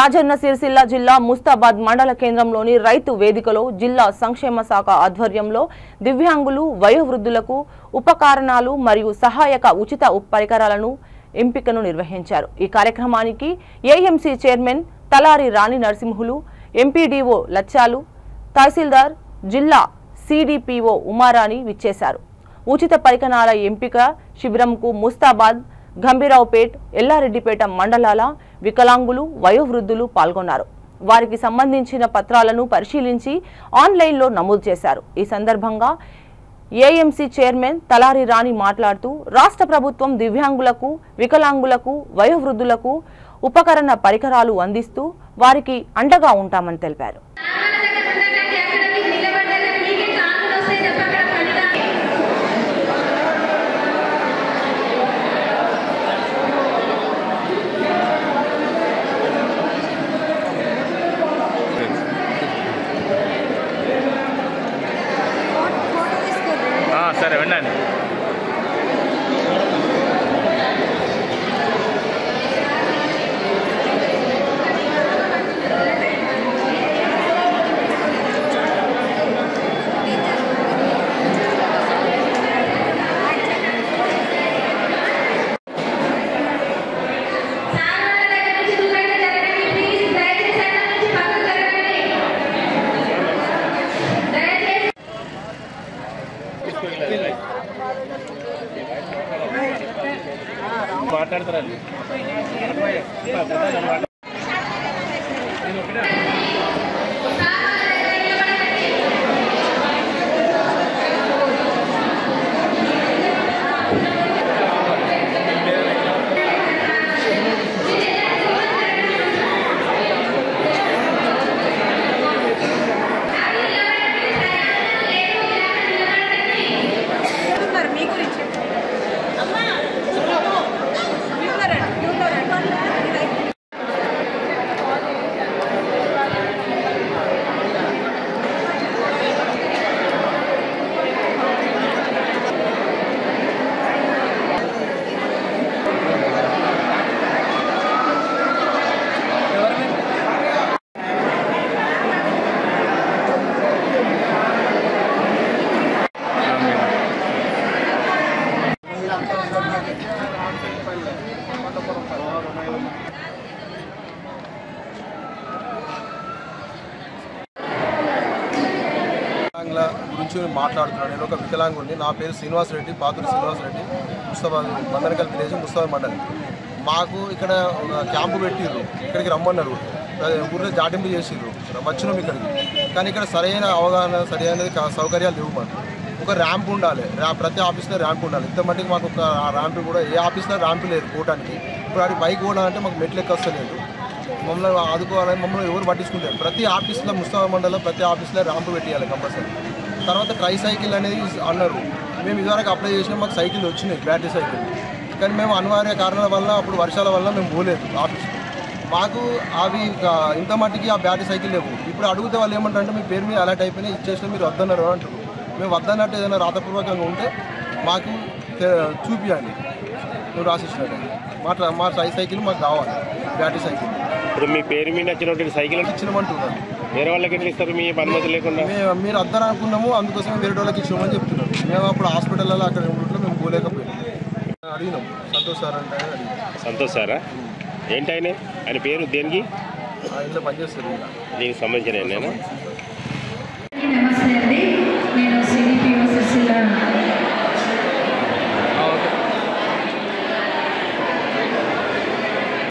రాజన్న సిరిసిల్ల జిల్లా ముస్తాబాద్ మండల కేంద్రంలోని రైతు వేదికలో జిల్లా సంక్షేమ శాఖ ఆధ్వర్యంలో దివ్యాంగులు వయోవృద్ధులకు ఉపకరణాలు మరియు సహాయక ఉచిత పరికరాలను ఎంపికను నిర్వహించారు। ఈ కార్యక్రమానికి ఏఎంసీ చైర్మన్ తలారి రాణి నరసింహులు, ఎంపీడీఓ లచ్చాలు, తహసీల్దార్, జిల్లా సిడిపిఓ ఉమారాణి విచ్చేశారు। ఉచిత పరికరాల ఎంపిక శిబిరంకు ముస్తాబాద్, గంభీరావుపేట్, ఎల్లారెడ్డిపేట మండలాల వికలాంగులు వయోవృద్ధులు పాల్గొన్నారు। వారికి సంబంధించిన పత్రాలను పరిశీలించి ఆన్లైన్లో నమోదు చేశారు। ఈ సందర్భంగా ఏఎంసీ చైర్మన్ తలారి రాణి మాట్లాడుతూ రాష్ట్ర ప్రభుత్వం దివ్యాంగులకు, వికలాంగులకు, వయోవృద్ధులకు ఉపకరణ పరికరాలు అందిస్తూ వారికి అండగా ఉంటామని తెలిపారు। సరే వినండి। మాట్లాడతారండి గురించి మాట్లాడుతున్నాను। నేను ఒక వికలాంగుని। నా పేరు శ్రీనివాస్ రెడ్డి, పాతూరి శ్రీనివాస్ రెడ్డి, ముస్తాబాద్ బందనకల్ విలేజ్, ముస్తాబాద్ మండలి। మాకు ఇక్కడ క్యాంపు పెట్టిర్రు, ఇక్కడికి రమ్మన్నారు, ఊళ్ళో జాటింపు చేసిర్రు, వచ్చినాం ఇక్కడికి। కానీ ఇక్కడ సరైన అవగాహన, సరైనది సౌకర్యాలు లేవు మాకు। ఒక ర్యాంప్ ఉండాలి, ప్రతి ఆఫీస్లో ర్యాంప్ ఉండాలి। ఇంత మట్టికి మాకు ఒక ర్యాంప్ కూడా ఏ ఆఫీస్లో ర్యాంప్ లేదు పోవడానికి। ఇప్పుడు అది బైక్ పోవడాలంటే మాకు మెట్లు ఎక్కలేదు। మమ్మల్ని ఆదుకోవాలని మమ్మల్ని ఎవరు పట్టించుకుంటారు। ప్రతి ఆఫీస్లో ముస్తాబాద్ మండలంలో ప్రతి ఆఫీస్లో ర్యాంపు పెట్టేయాలి కంపల్సరీ। తర్వాత ట్రై సైకిల్ అనేది అన్నారు, మేము ఇదివరకు అప్లై చేసినా మాకు సైకిల్ వచ్చినాయి, బ్యాటరీ సైకిల్। కానీ మేము అనివార్య కారణాల వల్ల, అప్పుడు వర్షాల వల్ల మేము పోలేదు ఆఫీస్కి। మాకు అవి ఇంత మట్టికి ఆ బ్యాటరీ సైకిల్ లేవు। ఇప్పుడు అడిగితే వాళ్ళు ఏమంటారంటే మీ పేరు మీద అలర్ట్ అయిపోయినా ఇచ్చేసినా మీరు వద్దన్నారు అంటారు। మేము వద్దన్నట్టు ఏదైనా రాతపూర్వకంగా ఉంటే మాకు చూపించండి, నువ్వు రాసిచ్చినట్టు మా ట్రై సైకిల్ మాకు కావాలి, బ్యాటరీ సైకిల్। ఇప్పుడు మీ పేరు మీద వచ్చినటువంటి సైకిల్ ఇచ్చినామంటున్నారు, వేరే వాళ్ళకి ఎట్లా ఇస్తారు మీ అనుమతి లేకుండా? మీరు అద్దరు అనుకున్నాము, అందుకోసం వేరే వాళ్ళకి ఇచ్చామని చెప్తున్నారు। మేము అప్పుడు హాస్పిటల్లో అక్కడ ఉంటుంటే మేము పోలేకపోయాం। అడిగినాం సంతోష్ సార్ అంటే సంతోష్ సారా? ఏంటి ఆయన పేరు? దేనికి ఇంట్లో పనిచేస్తారు, దీనికి సంబంధించిన? నమస్తే అండి।